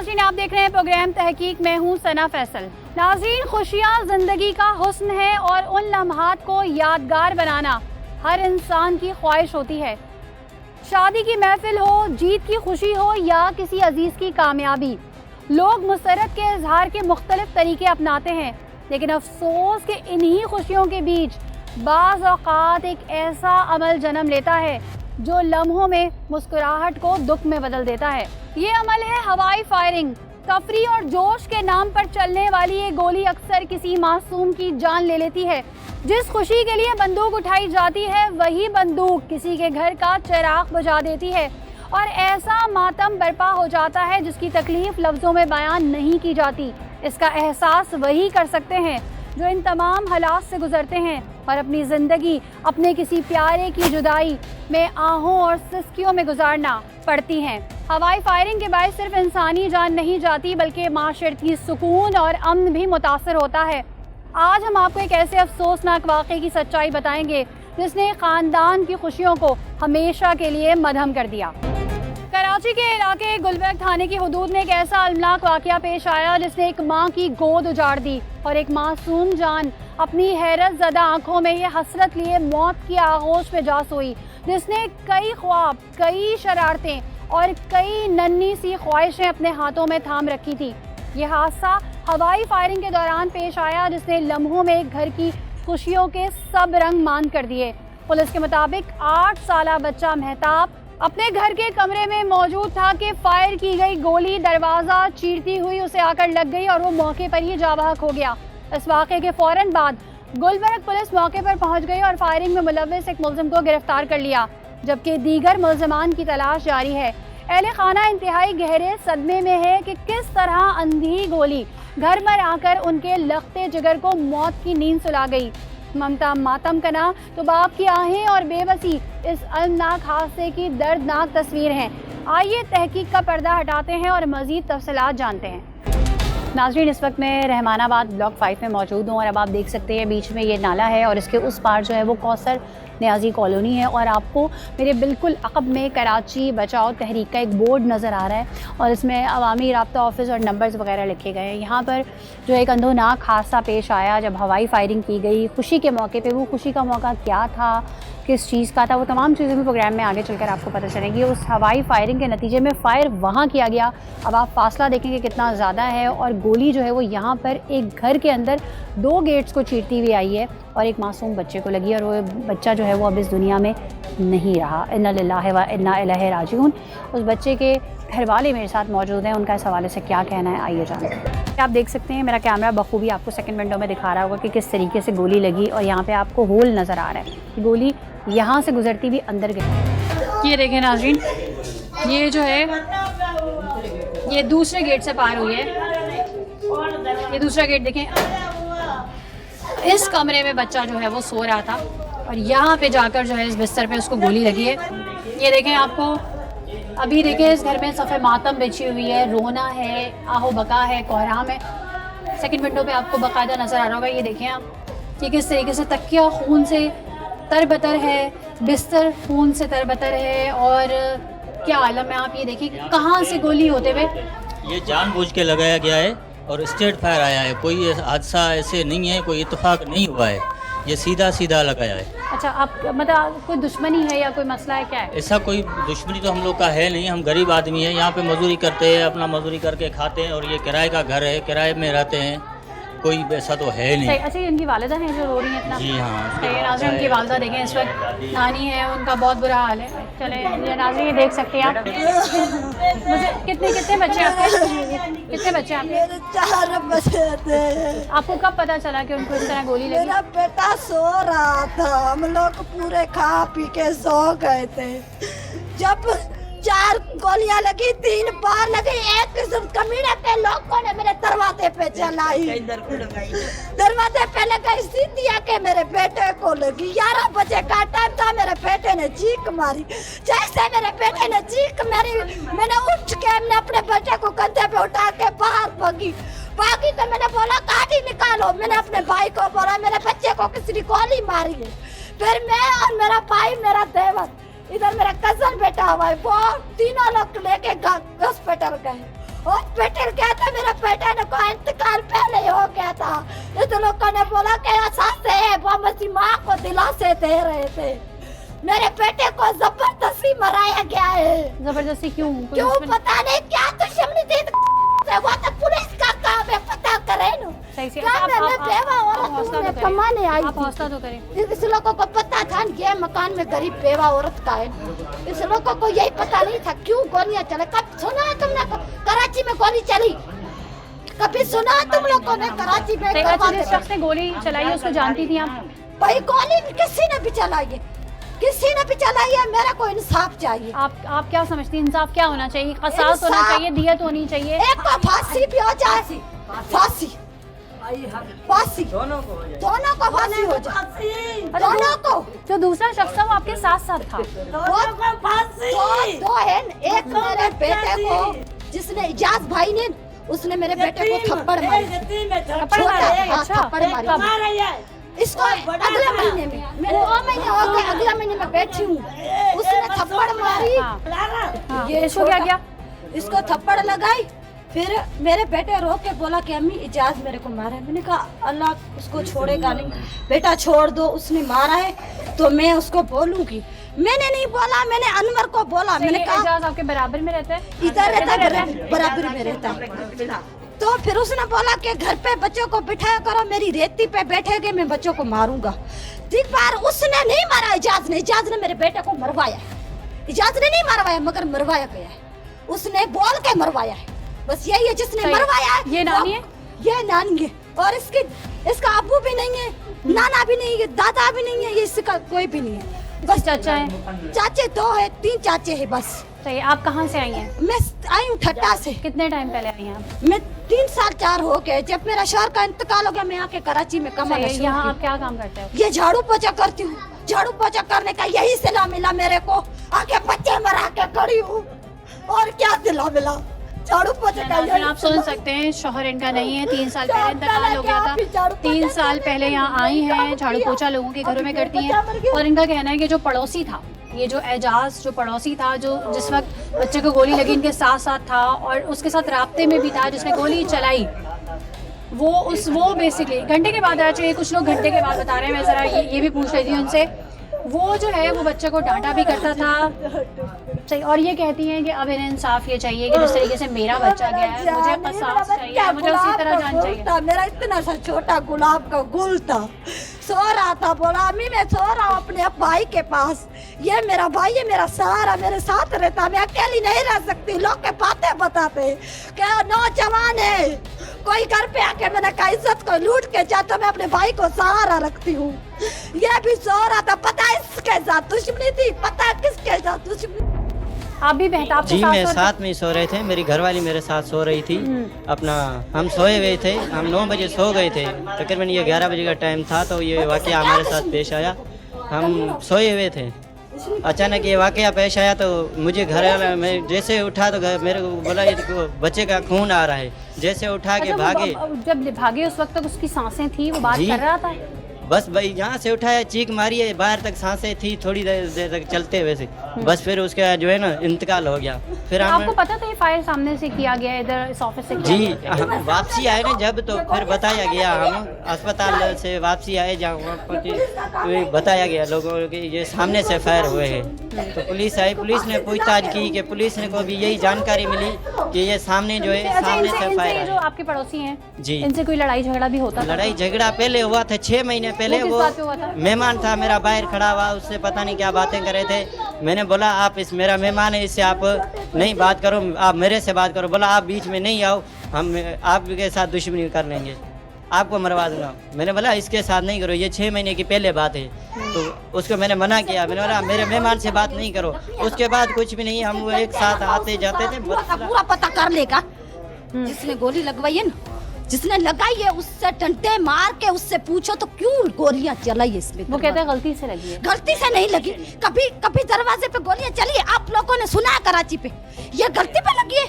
नाज़रीन, आप देख रहे हैं प्रोग्राम तहकीक। मैं हूं सना फैसल। नाज़रीन, खुशियां ज़िंदगी का हुस्न है और उन लम्हात को यादगार बनाना हर इंसान की ख्वाहिश होती है। शादी की महफिल हो, जीत की खुशी हो या किसी अजीज़ की कामयाबी, लोग मुसर्रत के इजहार के मुख्तलिफ तरीके अपनाते हैं। लेकिन अफसोस कि इन्हीं खुशियों के बीच बाज़ औक़ात एक ऐसा अमल जन्म लेता है जो लम्हों में मुस्कुराहट को दुख में बदल देता है। ये अमल है हवाई फायरिंग। तफरी और जोश के नाम पर चलने वाली ये गोली अक्सर किसी मासूम की जान ले लेती है। जिस खुशी के लिए बंदूक उठाई जाती है, वही बंदूक किसी के घर का चिराग बुझा देती है और ऐसा मातम बर्पा हो जाता है जिसकी तकलीफ लफ्ज़ों में बयान नहीं की जाती। इसका एहसास वही कर सकते हैं जो इन तमाम हालात से गुजरते हैं और अपनी ज़िंदगी अपने किसी प्यारे की जुदाई में आहों और सिसकियों में गुजारना पड़ती हैं। हवाई फायरिंग के बाद सिर्फ इंसानी जान नहीं जाती बल्कि माशरती सुकून और अमन भी मुतासर होता है। आज हम आपको एक ऐसे अफसोसनाक वाक़े की सच्चाई बताएंगे जिसने ख़ानदान की खुशियों को हमेशा के लिए मदहम कर दिया। कराची के इलाके गुलबर्ग थाने की हदूद में एक ऐसा अलमनाक वाक़या पेश आया जिसने एक माँ की गोद उजाड़ दी और एक मासूम जान अपनी हैरत ज़दा आँखों में ये हसरत लिए मौत की आगोश में जा सोई, जिसने कई ख्वाब, कई शरारतें और कई नन्ही सी ख्वाहिशें अपने हाथों में थाम रखी थी। यह हादसा हवाई फायरिंग के दौरान पेश आया जिसने लम्हों में घर की खुशियों के सब रंग मान कर दिए। पुलिस के मुताबिक 8 साला बच्चा मेहताब अपने घर के कमरे में मौजूद था कि फायर की गई गोली दरवाज़ा चीरती हुई उसे आकर लग गई और वो मौके पर ही जाबाहक हो गया। इस वाक़े के फ़ौरन बाद गुलबर्ग पुलिस मौके पर पहुंच गई और फायरिंग में मुलव्विस एक मुल्ज़िम को गिरफ्तार कर लिया, जबकि दीगर मुल्ज़िमान की तलाश जारी है। अहले खाना इंतहाई गहरे सदमे में है कि किस तरह अंधी गोली घर में आकर उनके लख्ते जिगर को मौत की नींद सुला गई। ममता मातम कना तो बाप की आहें और बेबसी इस अलमनाक हादसे की दर्दनाक तस्वीर हैं। आइए तहकीक का पर्दा हटाते हैं और मज़ीद तफसीलात जानते हैं। नाज़रीन, इस वक्त मैं रहमानाबाद ब्लॉक 5 में मौजूद हूँ और अब आप देख सकते हैं बीच में ये नाला है और इसके उस पार जो है वो कौसर न्याजी कॉलोनी है और आपको मेरे बिल्कुल अक़ब में कराची बचाओ तहरीक का एक बोर्ड नज़र आ रहा है और इसमें अवामी राब्ता ऑफिस और नंबर्स वगैरह लिखे गए हैं। यहाँ पर जो एक अंधोनाक हादसा पेश आया जब हवाई फायरिंग की गई खुशी के मौके पे, वो खुशी का मौका क्या था, किस चीज़ का था, वो तमाम चीज़ें भी प्रोग्राम में आगे चलकर आपको पता चलेंगी। उस हवाई फायरिंग के नतीजे में फ़ायर वहाँ किया गया, अब आप फासला देखेंगे कितना ज़्यादा है और गोली जो है वो यहाँ पर एक घर के अंदर 2 गेट्स को चीरती हुई आई है और एक मासूम बच्चे को लगी और वो बच्चा जो है वो अब इस दुनिया में नहीं रहा। इन्ना लिल्लाहि व इन्ना इलैहि राजिऊन। उस बच्चे के घर वाले मेरे साथ मौजूद हैं, उनका इस हवाले से क्या कहना है आइए जानते हैं। आप देख सकते हैं मेरा कैमरा बखूबी आपको सेकंड विंडो में दिखा रहा होगा कि किस तरीके से गोली लगी और यहाँ पे आपको होल नज़र आ रहा है। गोली यहाँ से गुजरती हुई अंदर गई। ये देखें नाज़रीन, ये जो है ये दूसरे गेट से पार हुई है। ये दूसरा गेट देखें, इस कमरे में बच्चा जो है वो सो रहा था और यहाँ पे जाकर जो है इस बिस्तर पे उसको गोली लगी है। ये देखें, आपको अभी देखें इस घर में सफ़े मातम बिछी हुई है, रोना है, आहो बका है, कोहराम है। सेकंड विंडो पे आपको बाकायदा नज़र आ रहा होगा। ये देखें आप कि किस तरीके से तकिया खून से तरबतर है, बिस्तर खून से तरबतर है और क्या आलम है। आप ये देखिए कहाँ से गोली होते हुए, ये जानबूझ के लगाया गया है और स्ट्रेट फायर आया है। कोई हादसा ऐसे नहीं है, कोई इत्तेफाक नहीं हुआ है, ये सीधा सीधा लगाया है। अच्छा, आप मतलब कोई दुश्मनी है या कोई मसला है, क्या है? ऐसा कोई दुश्मनी तो हम लोग का है नहीं, हम गरीब आदमी हैं, यहाँ पे मजदूरी करते हैं, अपना मजदूरी करके खाते हैं और ये किराए का घर है, किराए में रहते हैं, कोई ऐसा तो है नहीं। अच्छा, ये उनकी वालिदा हैं जो रो रही हैं इतना? जी हाँ, नाज़रीन उनकी वालिदा देखें इस वक्त नानी है, उनका बहुत बुरा हाल है। चले ये नाज़रीन ये देख सकते हैं आप। मुझे कितने बच्चे आपके? कितने बच्चे आपके? 4 बच्चे थे। आपको कब पता चला कि उनको इस तरह गोली लगी? मेरा बेटा सो रहा था, हम लोग पूरे खा पी के सो गए थे जब 4 गोलियां लगी, 3 बार लगी। एक किस्म कमीने के लोगों ने मेरे दरवाजे पे चलाई, दरवाजे पे लगाई, सीधी आके मेरे बेटे को लगी। 11 बजे का टाइम था, मेरे बेटे ने चीख मारी। जैसे मेरे बेटे ने चीख मारी, मैंने उठ के मैंने अपने बेटे को कंधे पे उठा के बाहर भागी तो मैंने बोला गाड़ी निकालो। मैंने अपने भाई को बोला मेरे बच्चे को किसी ने गोली मारी है। फिर मैं और मेरा भाई, मेरा देवर, इधर मेरा कजन बेटा हुआ है, वो तीनों लोग लेके हॉस्पिटल गए। हॉस्पिटल गया था, मेरे बेटे ने को इंतकाल पहले ही हो गया था। इस लोगों ने बोला कि एहसास है, वो मसी माँ को दिलासे दे रहे थे। मेरे बेटे को जबरदस्ती मराया गया है। जबरदस्ती क्यों? क्यों पता नहीं, क्या दुश्मनी थी, वो तो पुलिस का काम है, पता करे न। सही से क्या मैं बेवा औरत हूँ, मैं कमाने आई आप थी। हौसला तो करें। इस लोगों को पता था ये मकान में गरीब बेवा औरत का है। इस लोगों को यही पता नहीं था क्यों गोलियां चले। कब सुना है तुमने कराची में गोली चली? कभी सुना है तुम लोगों ने कराची में? जिस शख्स ने गोली चलाई उसको जानती थी आप? भाई गोली किसी ने भी चलाई है, किसी ने भी चलाई है। मेरा को इंसाफ चाहिए। आप क्या समझती हैं इंसाफ क्या होना चाहिए? कसास होना चाहिए, दियत होनी चाहिए? एक को फांसी भी हो जाए, फांसी फांसी दोनों को फांसी हो जाए, दोनों को। जो दूसरा शख्स था वो आपके साथ साथ था? दो है। एक मेरे बेटे को जिसने इजाज भाई ने, उसने मेरे बेटे को थप्पड़ मारी। थप्पड़ मारी इसको अगले महीने में, मैं 2 महीने हो गए, अगले महीने में बैठी हूँ। उसने थप्पड़ मारी। ये इसको क्या किया? इसको थप्पड़ लगाई। फिर मेरे बेटे रो के बोला कि अम्मी इजाज मेरे को मारा है। मैंने कहा अल्लाह उसको छोड़ेगा नहीं, बेटा छोड़ दो, उसने मारा है तो मैं उसको बोलूंगी। मैंने नहीं बोला, मैंने अनवर को बोला। मैंने कहा इजाज आपके बराबर में रहता है? इधर रहता है, बराबर में रहता है। तो फिर उसने बोला कि घर पे बच्चों को बिठाया करो, मेरी रेती पे बैठेगे, मैं बच्चों को मारूंगा। ठीक बार उसने नहीं मारा इजाज ने मेरे बेटे को मरवाया। इजाज ने नहीं मरवाया मगर मरवाया गया है, उसने बोल के मरवाया है। बस यही है जिसने मरवाया है। ये नानी है? ये नानी है। और इसका अब्बू भी नहीं है, नाना भी नहीं है, दादा भी नहीं है, ये इसका कोई भी नहीं है। बस चाचा है? चाचे 2 है, 3 चाचे है बस। सही। आप कहाँ से आई हैं? मैं आई हूँ ठट्टा से। कितने टाइम पहले आई हैं आप? मैं 3 साल 4 हो गए। जब मेरा शोहर का इंतकाल हो गया, मैं आके कराची में कमाना शुरू यहाँ की। आप क्या काम करते हो? ये झाड़ू पोछा करती हूँ। झाड़ू पोछा करने का यही सिला मिला मेरे को, आके बच्चे मरा के खड़ी हूँ। और क्या सिला मिला? झाड़ू पोछा का यही। आप सुन सकते हैं, शौहर इनका नहीं है, 3 साल पहले इंतकाल हो गया था। 3 साल पहले यहाँ आई हैं, झाड़ू पोछा लोगों के घरों में करती हैं। और इनका कहना है कि जो पड़ोसी था, ये जो एजाज जो पड़ोसी था, जो जिस वक्त बच्चे को गोली लगी इनके साथ साथ था और उसके साथ राब्ते में भी था, जिसने गोली चलाई, वो बेसिकली घंटे के बाद आ चाहिए। कुछ लोग घंटे के बाद बता रहे हैं, मैं ज़रा ये भी पूछ रही थी उनसे। वो जो है वो बच्चे को डांटा भी करता था। सही। और ये कहती हैं कि अब इन्हें इंसाफ ये चाहिए कि जिस तरीके से मेरा बच्चा गया है, मुझे कसास चाहिए, मुझे उसी तरह जान चाहिए। मेरा इतना सा छोटा गुलाब का गुल था, सो रहा था, बोला अम्मी मैं सो रहा हूँ अपने भाई के पास, ये मेरा भाई है, मेरा सहारा, मेरे साथ रहता, मैं अकेली नहीं रह सकती। लोग के बातें बताते क्या नौजवान है, कोई घर पे आके मैंने कहा इज्जत को लूट के जाता, मैं अपने भाई को सहारा रखती हूँ। ये भी सो रहा था, पता है इसके साथ दुश्मनी थी, पता है किसके साथ दुश्मनी। आप भी बेहताब जी मैं साथ में ही सो रहे थे, मेरी घरवाली मेरे साथ सो रही थी। अपना हम सोए हुए थे, हम 9 बजे सो गए थे, तकरीबन ये 11 बजे का टाइम था। तो ये वाकया हमारे साथ पेश आया, हम सोए हुए थे, अचानक ये वाकया पेश आया। तो मुझे घर मैं जैसे उठा तो मेरे को बोला ये बच्चे का खून आ रहा है, जैसे उठा के भागे। जब भागे उस वक्त तक उसकी सांसें थी, वो बात कर रहा था? बस भाई यहाँ से उठाया, चीख मारी है, बाहर तक सांसें थी, थोड़ी देर तक चलते हुए से बस फिर उसका जो है ना इंतकाल हो गया। फिर तो आपको पता था ये फायर सामने से किया गया, इधर इस ऑफिस से किया जी गया? हम वापसी आए ना जब, तो फिर बताया गया, हम अस्पताल से वापसी आए जहाँ वहाँ बताया गया लोगों को ये सामने से फायर हुए हैं। तो पुलिस आई, पुलिस ने पूछताछ की कि पुलिस ने को भी यही जानकारी मिली कि ये सामने जो है सामने से फायर जो आपके पड़ोसी हैं जी, इनसे कोई लड़ाई झगड़ा भी होता? लड़ाई झगड़ा पहले हुआ था 6 महीने पहले। वो मेहमान था मेरा बाहर खड़ा हुआ, उससे पता नहीं क्या बातें कर रहे थे। मैंने बोला आप इस मेरा मेहमान है, इससे आप नहीं बात करो, आप मेरे से बात करो। बोला आप बीच में नहीं आओ, हम आपके साथ दुश्मनी कर लेंगे, आपको मरवा दूंगा। मैंने बोला इसके साथ नहीं करो, ये 6 महीने की पहले बात है। तो उसको मैंने मना किया, मैंने बोला मेरे मेहमान से बात नहीं करो। उसके बाद कुछ भी नहीं, हम एक साथ आते जाते थे। पूरा पता कर लेगा जिसने गोली लगवाई है ना, जिसने लगाई है उससे डंडे मार के उससे पूछो तो क्यों गोलियां चलाई है इसमें। वो कहते हैं गलती से लगी है। गलती से नहीं लगी, कभी कभी दरवाजे पे गोलियां चली है, आप लोगों ने सुना है कराची पे, ये गलती पे लगी है।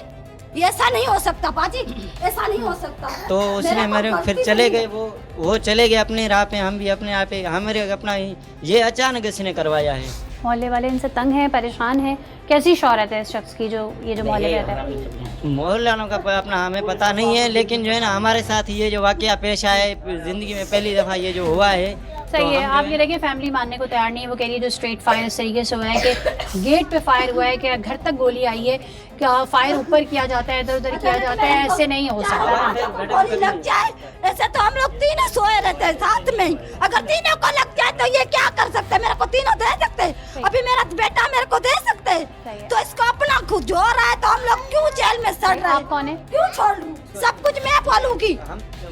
ये ऐसा नहीं हो सकता बाजी, ऐसा नहीं हो सकता। तो उसने मेरे फिर चले गए, वो चले गए अपनी राह पे, हम भी अपने राह पे। हमारे अपना ये अचानक इसने करवाया है। मोहल्ले वाले इनसे तंग हैं, परेशान हैं। कैसी शोहरत है इस शख्स की जो ये जो मोहल्ले में रहता है? मोहल्ले वालों का अपना हमें पता नहीं है, लेकिन जो है ना हमारे साथ ये जो वाकया पेश आया है ज़िंदगी में पहली दफ़ा ये जो हुआ है। सही है। आप ये देखिए फैमिली मानने को तैयार नहीं है। वो कह रही है जो स्ट्रेट फायर इस तरीके से हुआ है कि गेट पे फायर हुआ है, कि घर तक गोली आई है, क्या फायर ऊपर किया जाता है, इधर उधर किया जाता है, ऐसे नहीं हो सकता। गोली लग जाए ऐसे तो हम लोग तीनों सोए रहते हैं साथ में ही। अगर तीनों को लग जाए तो ये क्या कर सकते हैं? मेरे को तीनों दे सकते हैं, अभी मेरा बेटा मेरे को दे सकते हैं। तो इसको अपना खुद जो रहा है तो हम लोग क्यों जेल में सड़ रहे हैं? कौन है? क्यों छोड़ दूं? सब कुछ मैं बोलूंगी,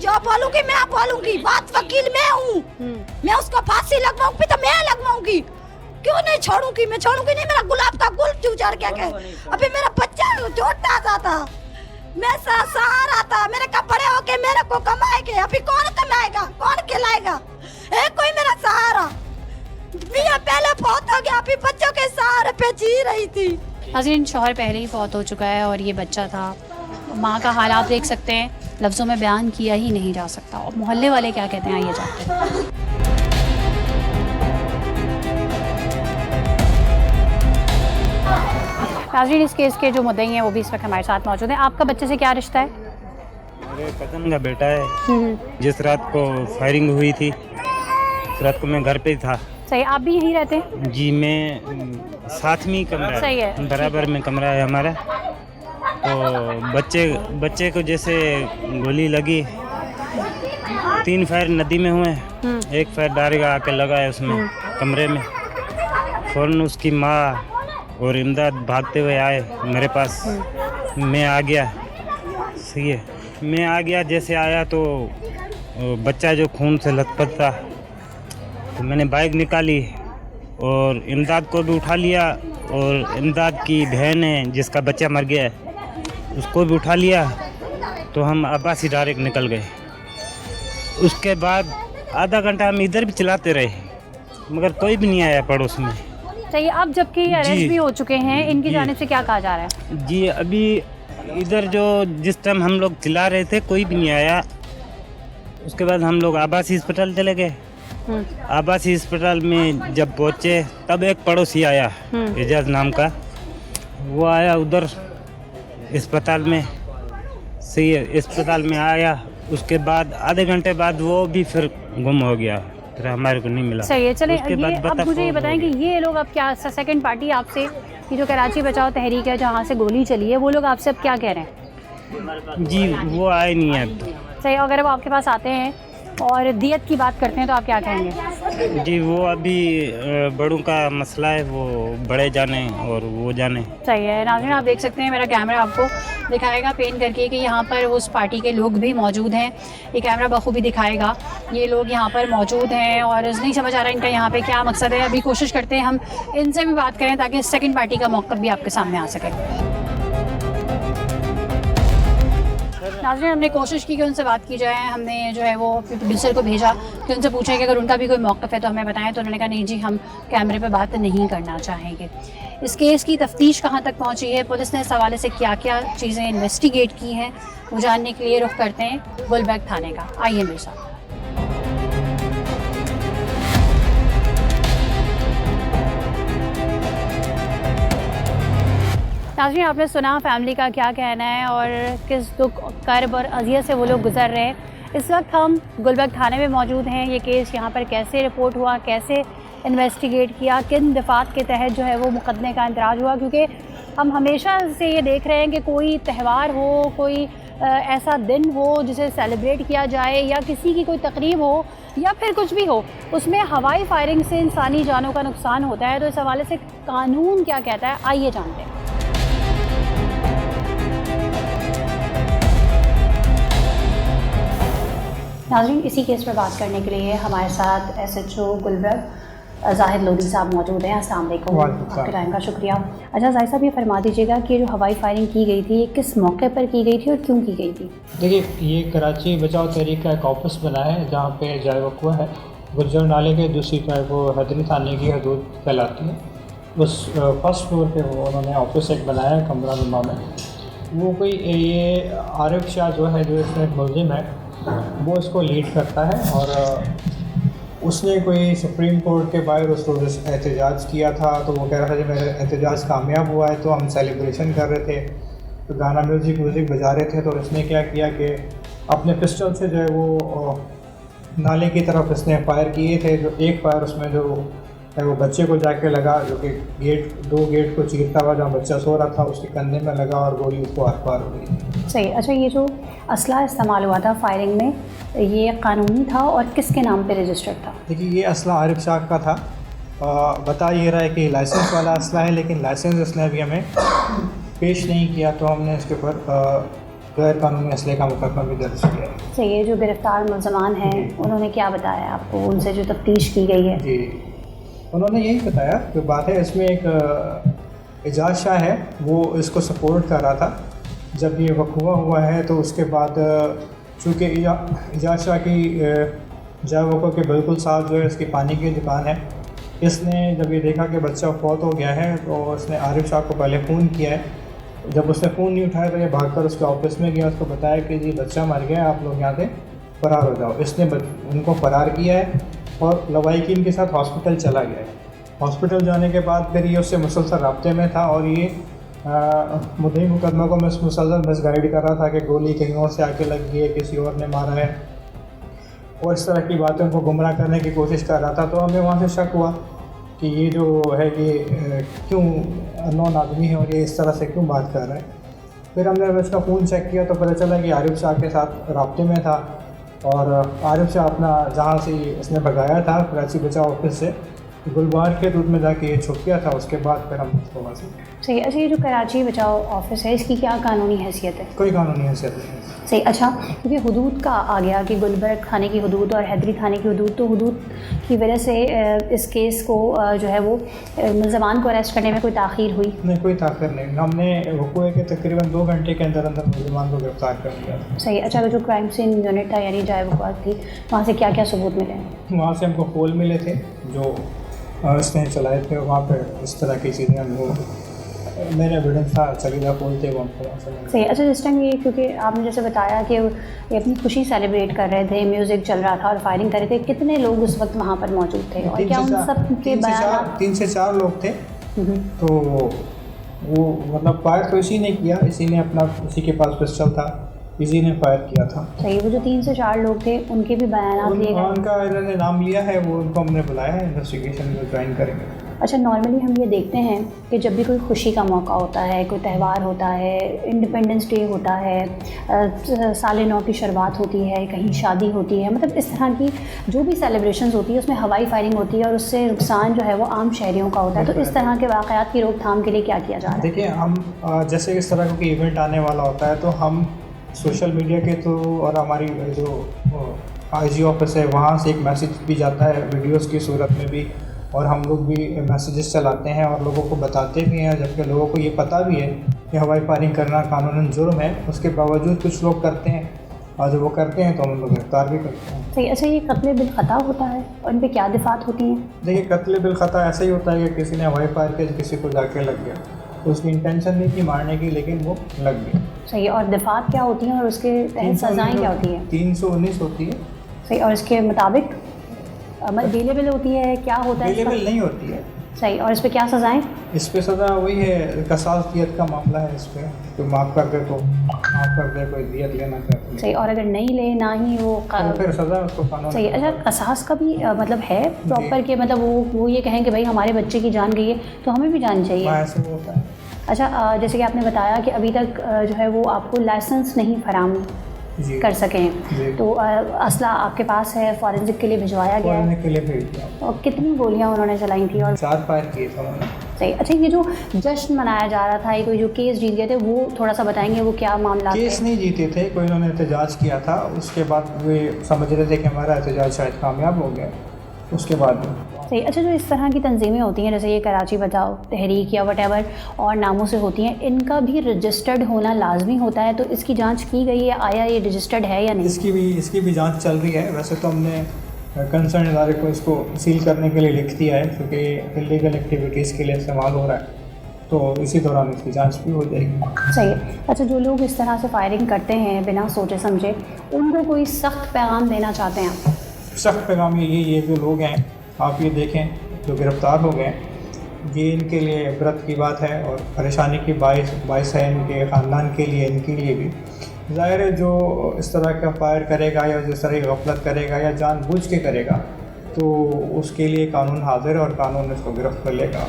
जो बोलूंगी मैं बोलूंगी। बात वकील मैं हूँ, मैं उसको फांसी लगवाऊंगी तो मैं लगवाऊंगी। क्यों नहीं छोड़ूंगी? मैं छोड़ूंगी नहीं। मेरा गुलाब का गुल चूचड़ क्या कहे? अभी मेरा बच्चा छोटा सा था, मैं सहारा था, मेरे कपड़े होके मेरे को कमाएंगे। अभी कौन कमाएगा, कौन खिलाएगा? है कोई मेरा सहारा? मियां पहले बहुत हो गया, अभी बच्चों के सहारे पे जी रही थी। नाज़रीन, शौहर पहले ही बहुत हो चुका है और ये बच्चा था। माँ का हाल आप देख सकते हैं, लफ्ज़ों में बयान किया ही नहीं जा सकता। और मोहल्ले वाले क्या कहते हैं आइए जानते हैं। नाज़रीन, इस केस के जो मुद्दई हैं वो भी इस वक्त हमारे साथ मौजूद हैं। आपका बच्चे से क्या रिश्ता है? मेरे कज़न का बेटा है। जिस रात को फायरिंग हुई थी उस रात को मैं घर पे ही था। सही, आप भी यहीं रहते हैं? जी, मैं साथ में ही कमरा सही है। बराबर में कमरा है हमारा। तो बच्चे को जैसे गोली लगी, 3 फायर नदी में हुए, एक फायर डायरेक्ट आके लगा है उसमें कमरे में। फ़ौरन उसकी माँ और इमदाद भागते हुए आए मेरे पास। मैं आ गया, सही है, मैं आ गया। जैसे आया तो बच्चा जो खून से लथपथ था, तो मैंने बाइक निकाली और इमदाद को भी उठा लिया, और इमदाद की बहन है जिसका बच्चा मर गया है उसको भी उठा लिया। तो हम अब्बासी डायरेक्ट निकल गए। उसके बाद आधा घंटा हम इधर भी चलाते रहे, मगर कोई भी नहीं आया पड़ोस में। सही, अब जबकि अरेस्ट भी हो चुके हैं, इनकी जी। जानिब से क्या कहा जा रहा है? जी, अभी इधर जो जिस टाइम हम लोग चिल्ला रहे थे कोई भी नहीं आया। उसके बाद हम लोग आबासी अस्पताल चले गए। आबासी अस्पताल में जब पहुँचे तब एक पड़ोसी आया, एजाज नाम का, वो आया उधर अस्पताल में। सही है, अस्पताल में आया। उसके बाद आधे घंटे बाद वो भी फिर गुम हो गया, फिर हमारे को नहीं मिला। सही है। चले उसके ये बाद अब मुझे ये बताएं कि ये लोग अब क्या, सेकंड पार्टी आपसे, ये जो कराची बचाओ तहरीक है जहाँ से गोली चली है, वो लोग आपसे अब क्या कह रहे हैं? जी, वो आए नहीं है अब तो। सही, अगर वो आपके पास आते हैं और दियत की बात करते हैं तो आप क्या कहेंगे? जी, वो अभी बड़ों का मसला है, वो बड़े जाने और वो जाने। सही है। नाज़रीन, आप देख सकते हैं, मेरा कैमरा आपको दिखाएगा पेन करके कि यहाँ पर उस पार्टी के लोग भी मौजूद हैं। ये कैमरा बखूबी दिखाएगा, ये लोग यहाँ पर मौजूद हैं और नहीं समझ आ रहा इनका यहाँ पे क्या मकसद है। अभी कोशिश करते हैं हम इनसे भी बात करें ताकि सेकंड पार्टी का मौक़िफ़ भी आपके सामने आ सके। नाज़रीन, हमने कोशिश की कि उनसे बात की जाए। हमने जो है वो प्रोड्यूसर को भेजा कि उनसे पूछें कि अगर उनका भी कोई मौक़िफ़ है तो हमें बताएं। तो उन्होंने कहा नहीं जी, हम कैमरे पे बात नहीं करना चाहेंगे। इस केस की तफ्तीश कहाँ तक पहुँची है, पुलिस ने इस हवाले से क्या क्या चीज़ें इन्वेस्टिगेट की हैं, वो जानने के लिए रुख करते हैं गुलबर्ग थाने का। आइए मेरे साथ। नाज़रीन, आपने सुना फैमिली का क्या कहना है और किस दुख, कर्ब और अज़ियत से वो लोग गुजर रहे हैं। इस वक्त हम गुलबर्ग थाने में मौजूद हैं। ये केस यहाँ पर कैसे रिपोर्ट हुआ, कैसे इन्वेस्टिगेट किया, किन दफ़ात के तहत जो है वो मुकदमे का इंदराज हुआ, क्योंकि हम हमेशा से ये देख रहे हैं कि कोई त्यौहार हो, कोई ऐसा दिन हो जिसे सेलिब्रेट किया जाए, या किसी की कोई तकरीब हो या फिर कुछ भी हो, उसमें हवाई फायरिंग से इंसानी जानों का नुकसान होता है। तो इस हवाले से कानून क्या कहता है, आइए जानते हैं। नाज़रीन, इसी केस पर बात करने के लिए हमारे साथ SHO गुलबर्ग जाहिद लोधी साहब मौजूद हैं। अस्सलाम वालेकुम, आपके टाइम का शुक्रिया। अच्छा जाहिद साहब, ये फरमा दीजिएगा कि जो हवाई फायरिंग की गई थी ये किस मौके पर की गई थी और क्यों की गई थी? देखिए, ये कराची बचाओ तहरीक का एक ऑफिस बना है जहाँ पे जाए वक़्वा है गुजर नाले के दूसरी तरफ वो हैदरी थाने की हदूद कहलाती है। उस फर्स्ट फ्लोर पे वो उन्होंने ऑफिस एक बनाया है कमरा नुमा में। वो कोई ये आरिफ शाह जो है, जो इसमें मुलजिम है, वो इसको लीड करता है और उसने कोई सुप्रीम कोर्ट के बाहर उस रोज़ एहतजाज किया था, तो वो कह रहा था कि मेरा एहतजाज कामयाब हुआ है, तो हम सेलिब्रेशन कर रहे थे, तो गाना म्यूज़िक बजा रहे थे। तो इसने क्या किया कि अपने पिस्टल से जो है वो नाले की तरफ इसने फायर किए थे। जो एक फायर उसमें जो है वो बच्चे को जाके लगा, जो कि दो गेट को चीरता हुआ जहाँ बच्चा सो रहा था उसके कंधे में लगा और गोली उसको आर पार हो गई। सही। अच्छा, ये जो असला इस्तेमाल हुआ था फायरिंग में, ये कानूनी था और किसके नाम पे रजिस्टर्ड था? देखिए, ये असला आरिफ शाह का था। बता ये रहा है कि लाइसेंस वाला असला है, लेकिन लाइसेंस इसने अभी हमें पेश नहीं किया, तो हमने इसके ऊपर गैर कानूनी असले का मुकदमा भी दर्ज किया है। सही है। जो गिरफ्तार मुलजमान हैं उन्होंने क्या बताया आपको, उनसे जो तफ्तीश की गई है? जी, उन्होंने यही बताया कि बात है इसमें एक एजाज शाह है, वो इसको सपोर्ट कर रहा था। जब ये वक़ूआ हुआ है तो उसके बाद चूँकि एजाज शाह की जय वक़ूआ के बिल्कुल साथ जो है इसकी पानी की दुकान है, इसने जब ये देखा कि बच्चा फौत हो गया है तो इसने आरिफ शाह को पहले फ़ोन किया है। जब उसने फ़ोन नहीं उठाया तो ये भागकर उसके ऑफिस में गया, उसको बताया कि जी बच्चा मर गया, आप लोग यहाँ से फ़रार हो जाओ। इसने उनको फ़रार किया है और लवाहिकीन के साथ हॉस्पिटल चला गया है। हॉस्पिटल जाने के बाद फिर ये उससे मुसलसल राब्ते में था और ये मुद्दई मुकदमा को मुसलसल मिसगाइड कर रहा था कि गोली कहीं और से आके लगी है, किसी और ने मारा है, और इस तरह की बातें उनको गुमराह करने की कोशिश कर रहा था। तो हमें वहाँ से शक हुआ कि ये जो है कि क्यों अननोन आदमी है और ये इस तरह से क्यों बात कर रहा है। फिर हमने इसका फ़ोन चेक किया तो पता चला कि आरिफ शाह के साथ राब्ते में था और आरिफ शाह अपना जहाँ से इसने भगाया था कराची बचाव ऑफिस से गुलबार के दूध में जाके ये छुप गया था। उसके बाद फिर हम उसको वहाँ से सही। अच्छा, ये जो कराची बचाओ ऑफिस है इसकी क्या कानूनी हैसियत है? कोई कानूनी हैसियत नहीं। सही। अच्छा, क्योंकि हदूद का आ गया कि गुलबर्ग थाने की हदूद और हैदरी थाने की हदूद, तो हदूद की वजह से इस केस को जो है वो मुलजमान को अरेस्ट करने में कोई ताख़ीर हुई? नहीं, कोई ताख़ीर नहीं। हमने वक़ूए के तकरीबन 2 घंटे के अंदर अंदर मुलजमान को गिरफ्तार कर लिया। सही। अच्छा, जो क्राइम सीन यूनिट था यानी जाए वक़ूआ थी, वहाँ से क्या क्या सबूत मिले? वहाँ से हमको खोल मिले थे जो इसने चलाए थे, वहाँ पर इस तरह की चीज़ें हमको मेरा एविडेंस था, चलीदा खोल थे वो हमको वहाँ से। सही। अच्छा, जिस टाइम ये, क्योंकि आपने जैसे बताया कि ये अपनी खुशी सेलिब्रेट कर रहे थे, म्यूज़िक चल रहा था और फायरिंग कर रहे थे, कितने लोग उस वक्त वहाँ पर मौजूद थे और क्या उन सब के बयान? 3 से 4 लोग थे। तो वो मतलब फायर तो इसी ने किया, इसी ने अपना, इसी के पास पिस्टल था, इसी ने फायर किया था। सही। वो जो 3 से 4 लोग थे उनके भी बयान लिए गए? उनका इन्होंने नाम लिया है, वो उनको हमने बुलाया है, इन्वेस्टिगेशन में ज्वाइन करेंगे। अच्छा, नॉर्मली हम ये देखते हैं कि जब भी कोई खुशी का मौका होता है, कोई त्यौहार होता है, इंडिपेंडेंस डे होता है, साल नौ की शुरुआत होती है, कहीं शादी होती है, मतलब इस तरह की जो भी सेलिब्रेशंस होती है उसमें हवाई फायरिंग होती है और उससे नुकसान जो है वो आम शहरियों का होता है। तो इस तरह के वाक़यात की रोकथाम के लिए क्या किया जा रहा है? देखिए, हम जैसे इस तरह का कोई इवेंट आने वाला होता है तो हम सोशल मीडिया के थ्रू और हमारी जो IG ऑफिस है वहाँ से एक मैसेज भी जाता है वीडियोस की सूरत में भी, और हम लोग भी मैसेजेस चलाते हैं और लोगों को बताते भी हैं, जबकि लोगों को ये पता भी है कि हवाई फायरिंग करना कानूनन जुर्म है। उसके बावजूद कुछ लोग करते हैं और जब वो करते हैं तो हम लोग गिरफ्तार भी करते हैं। सही। अच्छा, ये कत्ल बिल ख़ता होता है और इन पर क्या दिफात होती हैं? देखिए, कत्ल बिल ख़ता ऐसा ही होता है कि किसी ने हवाई फायर किया, किसी को जाके लग गया, तो उसकी इंटेंशन नहीं थी मारने की, लेकिन वो लग गया। सही। और दिफात क्या होती हैं और उसके तहत सज़ाएँ क्या होती हैं? 319 होती है। सही। और इसके मुताबिक बेलेबल होती है, क्या होता है? बेलेबल नहीं होती है। सही। और इस पर क्या सज़ाएँ? इस पर सज़ा वही है, कसास दियत का मामला है। इस पर कोई माफ़ कर दे तो माफ़ कर दे, कोई दियत लेना चाहते। सही। और अगर नहीं ले, ना ही वो तो फिर सज़ा उसको कानून। सही। अच्छा, कसास का भी मतलब है प्रॉपर के, मतलब वो ये कहें कि भाई हमारे बच्चे की जान गई है तो हमें भी जान चाहिए? ऐसे होता है। अच्छा, जैसे कि आपने बताया कि अभी तक जो है वो आपको लाइसेंस नहीं फराहम कर सके हैं, तो असला आपके पास है, फॉरेंसिक के लिए भिजवाया गया है? के लिए भेज दिया। और कितनी गोलियां उन्होंने चलाई थी? और 4 फायर किए थे उन्होंने। सही। अच्छा, ये जो जश्न मनाया जा रहा था, ये कोई जो केस जीत गए थे, वो थोड़ा सा बताएंगे वो क्या मामला? केस नहीं जीते थे, कोई उन्होंने एहतजाज किया था, उसके बाद वे समझ रहे थे कि हमारा एहतजाज शायद कामयाब हो गया, उसके बाद। सही। अच्छा, जो इस तरह की तंजीमें होती हैं जैसे ये कराची बचाओ तहरीक या वटेवर और नामों से होती हैं, इनका भी रजिस्टर्ड होना लाजमी होता है, तो इसकी जांच की गई है, आया ये रजिस्टर्ड है या नहीं? इसकी भी जांच चल रही है। वैसे तो हमने कंसर्न इदारे को इसको सील करने के लिए लिख दिया है, क्योंकि इलीगल एक्टिविटीज़ के लिए इस्तेमाल हो रहा है, तो इसी दौरान इसकी जांच भी हो जाएगी। सही है। अच्छा, जो लोग इस तरह से फायरिंग करते हैं बिना सोचे समझे, उनको कोई सख्त पैगाम देना चाहते हैं आप? सख्त पैगाम ये जो लोग हैं, आप ये देखें जो गिरफ़्तार हो गए, ये इनके लिए इबरत की बात है और परेशानी की बाइस है इनके ख़ानदान के लिए, इनके लिए भी। ज़ाहिर है जो इस तरह का फायर करेगा या जिस तरह की गफलत करेगा या जानबूझ के करेगा तो उसके लिए कानून हाजिर है और कानून इसको गिरफ्त कर लेगा।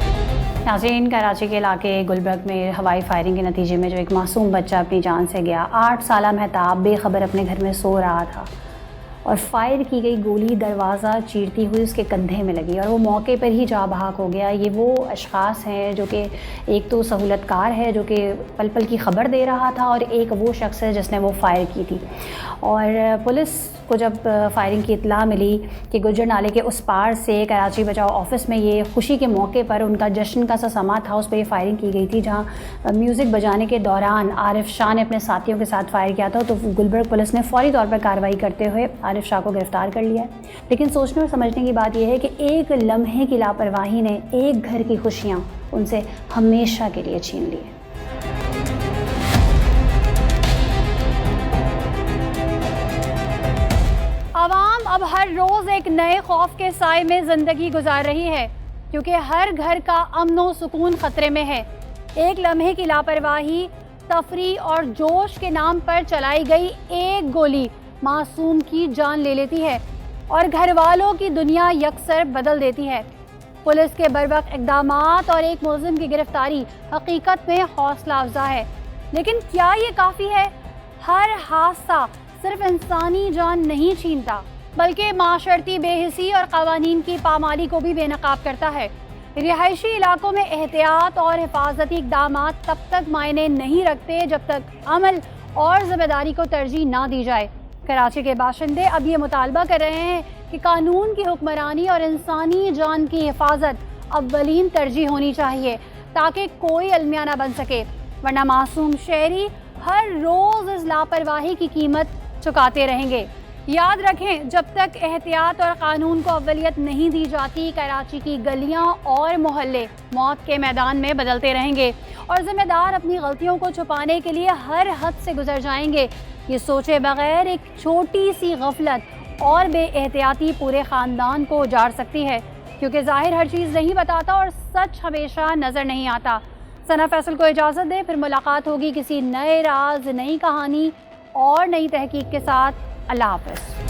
नाज़रीन, कराची के इलाके गुलबर्ग में हवाई फायरिंग के नतीजे में जो एक मासूम बच्चा अपनी जान से गया, 8 साला महताब बेखबर अपने घर में सो रहा था और फायर की गई गोली दरवाज़ा चीरती हुई उसके कंधे में लगी और वो मौके पर ही जा बहाक हो गया। ये वो अशख़ास हैं जो कि एक तो सहूलतकार है जो कि पल पल की ख़बर दे रहा था और एक वो शख्स है जिसने वो फायर की थी। और पुलिस को जब फायरिंग की इत्तला मिली कि गुज्जर नाले के उस पार से कराची बचाओ ऑफिस में ये खुशी के मौके पर उनका जश्न का सा समा था, उस पर ये फायरिंग की गई थी, जहां म्यूज़िक बजाने के दौरान आरिफ शाह ने अपने साथियों के साथ फायर किया था। तो गुलबर्ग पुलिस ने फौरी तौर पर कार्रवाई करते हुए आरिफ शाह को गिरफ़्तार कर लिया है। लेकिन सोचने और समझने की बात यह है कि एक लम्हे की लापरवाही ने एक घर की खुशियाँ उनसे हमेशा के लिए छीन ली। आवाम अब हर रोज़ एक नए खौफ के साए में ज़िंदगी गुजार रही है, क्योंकि हर घर का अमन व सुकून ख़तरे में है। एक लम्हे की लापरवाही, तफरी और जोश के नाम पर चलाई गई एक गोली मासूम की जान ले लेती है और घर वालों की दुनिया यकसर बदल देती है। पुलिस के बरवक्त इक़दामात और एक मुलज़िम की गिरफ्तारी हकीकत में हौसला अफजा है, लेकिन क्या ये काफ़ी है? हर हादसा सिर्फ इंसानी जान नहीं छीनता, बल्कि माशरती बेहिसी और क़वानीन की पामाली को भी बेनकाब करता है। रिहायशी इलाकों में एहतियात और हिफाजती इक़दामात तब तक मायने नहीं रखते जब तक अमल और ज़िम्मेदारी को तरजीह ना दी जाए। कराची के बाशिंदे अब ये मुतालबा कर रहे हैं कि कानून की हुक्मरानी और इंसानी जान की हिफाजत अव्वलीन तरजीह होनी चाहिए, ताकि कोई अलमिया ना बन सके, वरना मासूम शहरी हर रोज़ इस लापरवाही की कीमत चुकाते रहेंगे। याद रखें, जब तक एहतियात और कानून को अव्वलियत नहीं दी जाती, कराची की गलियां और मोहल्ले मौत के मैदान में बदलते रहेंगे और जिम्मेदार अपनी गलतियों को छुपाने के लिए हर हद से गुजर जाएंगे। ये सोचे बगैर एक छोटी सी गफलत और बेएहतियाती पूरे ख़ानदान को उजाड़ सकती है, क्योंकि ज़ाहिर हर चीज़ नहीं बताता और सच हमेशा नज़र नहीं आता। सना फैसल को इजाज़त दें, फिर मुलाकात होगी किसी नए राज, नई कहानी और नई तहकीक के साथ। अल्लाह हाफ़िज़।